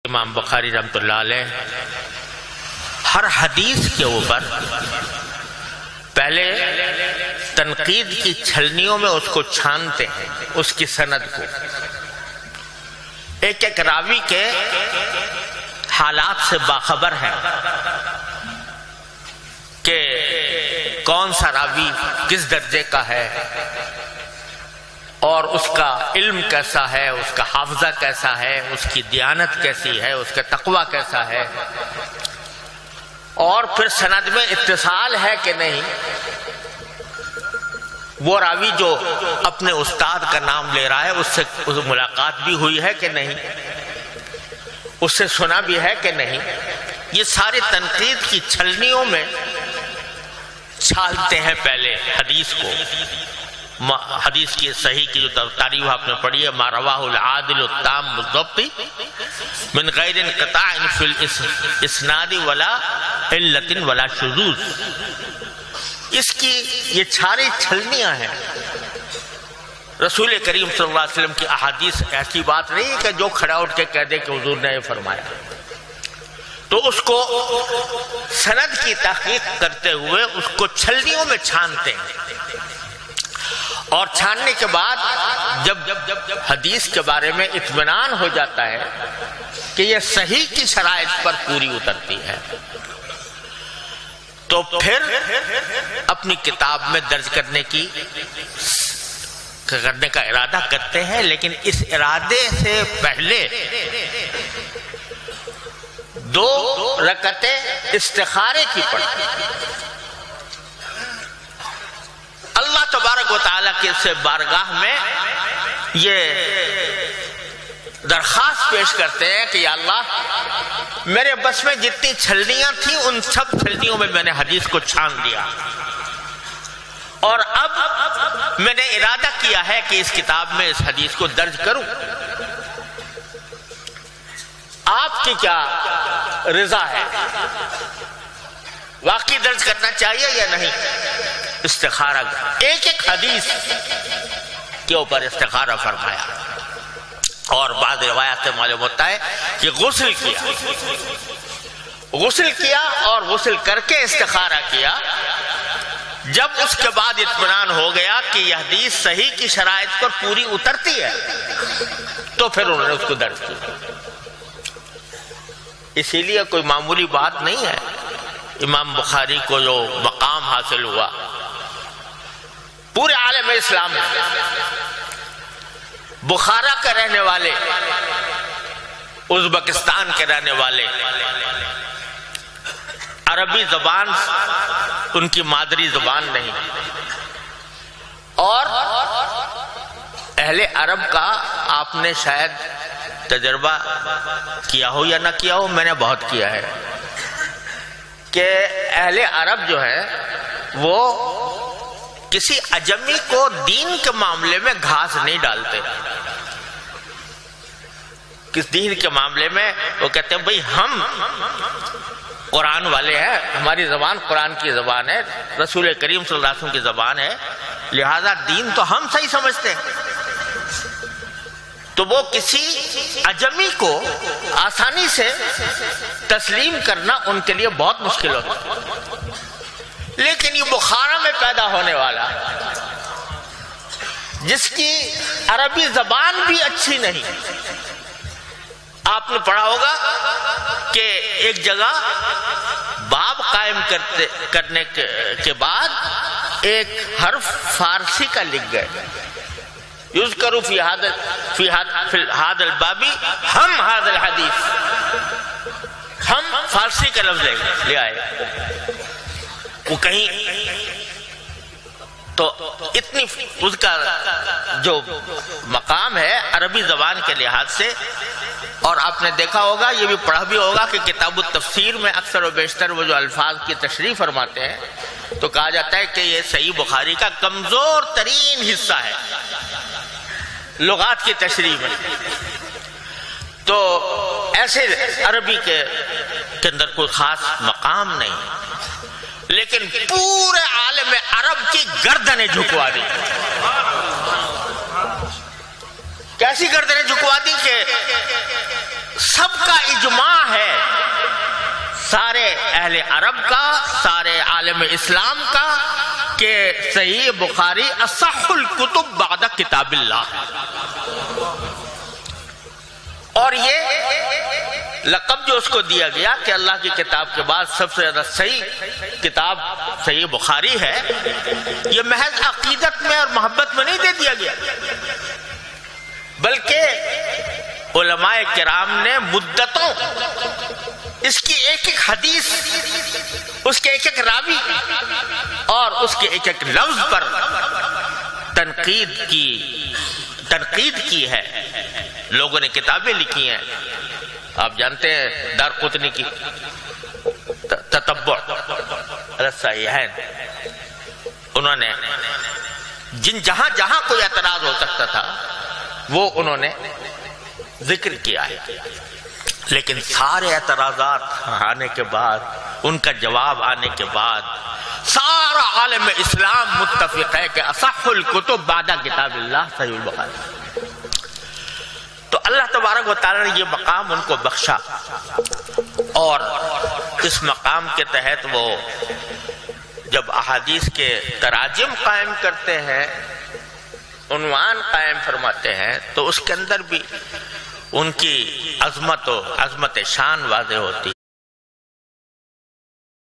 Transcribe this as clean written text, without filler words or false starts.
امام بخاری رحمۃ اللہ علیہ ہر حدیث کے اوپر پہلے تنقید کی چھلنیوں میں اس کو چھانتے ہیں، اس کی سند کو، ایک ایک راوی کے حالات سے باخبر ہیں کہ کون سا راوی کس درجے کا ہے اور اس کا علم کیسا ہے، اس کا حافظہ کیسا ہے، اس کی دیانت کیسی ہے، اس کا تقوی کیسا ہے، اور پھر سند میں اتصال ہے کہ نہیں، وہ راوی جو اپنے استاد کا نام لے رہا ہے اس سے ملاقات بھی ہوئی ہے کہ نہیں، اس سے سنا بھی ہے کہ نہیں، یہ ساری تنقید کی چھلنیوں میں چھالتے ہیں پہلے حدیث کو۔ حدیث کی صحیح کی جو تعریف آپ نے پڑھی ہے، ما رواہ العادل التام الضبط من غیر انقطاع فی الاسناد ولا علت ولا شذوذ، اس کی یہ ساری چھلنیاں ہیں۔ رسول کریم صلی اللہ علیہ وسلم کی احادیث ایسی بات نہیں ہے کہ جو کھڑا اٹھ کے کہہ دے کہ حضور نے یہ فرمایا، تو اس کو سند کی تحقیق کرتے ہوئے اس کو چھلنیوں میں چھانتے ہیں، اور چھاننے کے بعد جب حدیث کے بارے میں اطمینان ہو جاتا ہے کہ یہ صحیح کی شرائط پر پوری اترتی ہے، تو پھر اپنی کتاب میں درج کرنے کا ارادہ کرتے ہیں، لیکن اس ارادے سے پہلے 2 رکعتیں استخارے کی پڑھتے ہیں، اللہ تبارک و تعالیٰ کے سے بارگاہ میں یہ درخواست پیش کرتے ہیں کہ یا اللہ، میرے بس میں جتنی چھلنیاں تھیں ان سب چھلنیوں میں نے حدیث کو چھان دیا، اور اب میں نے ارادہ کیا ہے کہ اس کتاب میں اس حدیث کو درج کروں، آپ کی کیا رضا ہے، واقعی درج کرنا چاہیے یا نہیں؟ استخارہ، ایک ایک حدیث کے اوپر استخارہ فرمایا، اور بعض روایات سے معلوم ہوتا ہے کہ غسل کیا اور غسل کر کے استخارہ کیا، جب اس کے بعد اطمینان ہو گیا کہ یہ حدیث صحیح کی شرائط پر پوری اترتی ہے، تو پھر انہوں نے اس کو درج کیا۔ اسی لیے کوئی معمولی بات نہیں ہے امام بخاری کو جو مقام حاصل ہوا پورے عالم اسلام میں۔ بخارا کے رہنے والے، ازبکستان کے رہنے والے، عربی زبان ان کی مادری زبان نہیں، اور اہل عرب کا آپ نے شاید تجربہ کیا ہو یا نہ کیا ہو، میں نے بہت کیا ہے، کہ اہل عرب جو ہے وہ کسی اجمی کو دین کے معاملے میں گھاس نہیں ڈالتے، کس دین کے معاملے میں وہ کہتے ہیں بھئی ہم قرآن والے ہیں، ہماری زبان قرآن کی زبان ہے، رسول کریم صلی اللہ علیہ وسلم کی زبان ہے، لہذا دین تو ہم صحیح سمجھتے ہیں، تو وہ کسی اجمی کو آسانی سے تسلیم کرنا ان کے لیے بہت مشکل ہوتا ہے۔ لیکن یہ بخارا میں پیدا ہونے والا جس کی عربی زبان بھی اچھی نہیں، آپ نے پڑھا ہوگا کہ ایک جگہ باب قائم کرنے کے بعد ایک حرف فارسی کا لکھ گئے، یذکر فی ھذا الباب ہم ھذا الحدیث، ہم فارسی کا لفظ لے آئے، وہ کہیں تو اتنی اس کا جو مقام ہے عربی زبان کے لحاظ سے، اور آپ نے دیکھا ہوگا، یہ بھی پڑھا بھی ہوگا کہ کتاب التفسیر میں اکثر و بیشتر وہ جو الفاظ کی تشریح فرماتے ہیں تو کہا جاتا ہے کہ یہ صحیح بخاری کا کمزور ترین حصہ ہے لغات کی تشریح میں، تو ایسے عربی کے اندر کوئی خاص مقام نہیں، لیکن پورے عالم عرب کی گردنیں جھکوا دی۔ کیسی گردنیں جھکوا دی کہ سب کا اہل عرب کا، سارے عالم اسلام کا، کہ صحیح بخاری اصح الکتب بعد کتاب اللہ. اور یہ لقب جو اس کو دیا گیا کہ اللہ کی کتاب کے بعد سب سے زیادہ صحیح کتاب صحیح بخاری ہے، یہ محض عقیدت میں اور محبت میں نہیں دے دیا گیا، بلکہ علماء کرام نے مدتوں اس کی ایک ایک حدیث، اس کے ایک ایک راوی اور اس کے ایک ایک لفظ پر تنقید کی ہے. لوگوں نے کتابیں لکھی ہیں. آپ جانتے ہیں دارقطنی کی تتبع الصحیحین، انہوں نے جہاں جہاں کوئی اعتراض ہو سکتا تھا وہ انہوں نے ذکر کیا ہے. لیکن سارے اعتراضات آنے کے بعد، ان کا جواب آنے کے بعد، سارا عالم اسلام متفق ہے کہ اصح الکتب بعد کتاب اللہ صحیح البخاری. تو اللہ تبارک و تعالی نے یہ مقام ان کو بخشا، اور اس مقام کے تحت وہ جب احادیث کے تراجم قائم کرتے ہیں، عنوان قائم فرماتے ہیں، تو اس کے اندر بھی ان کی عظمت شان واضح ہوتی.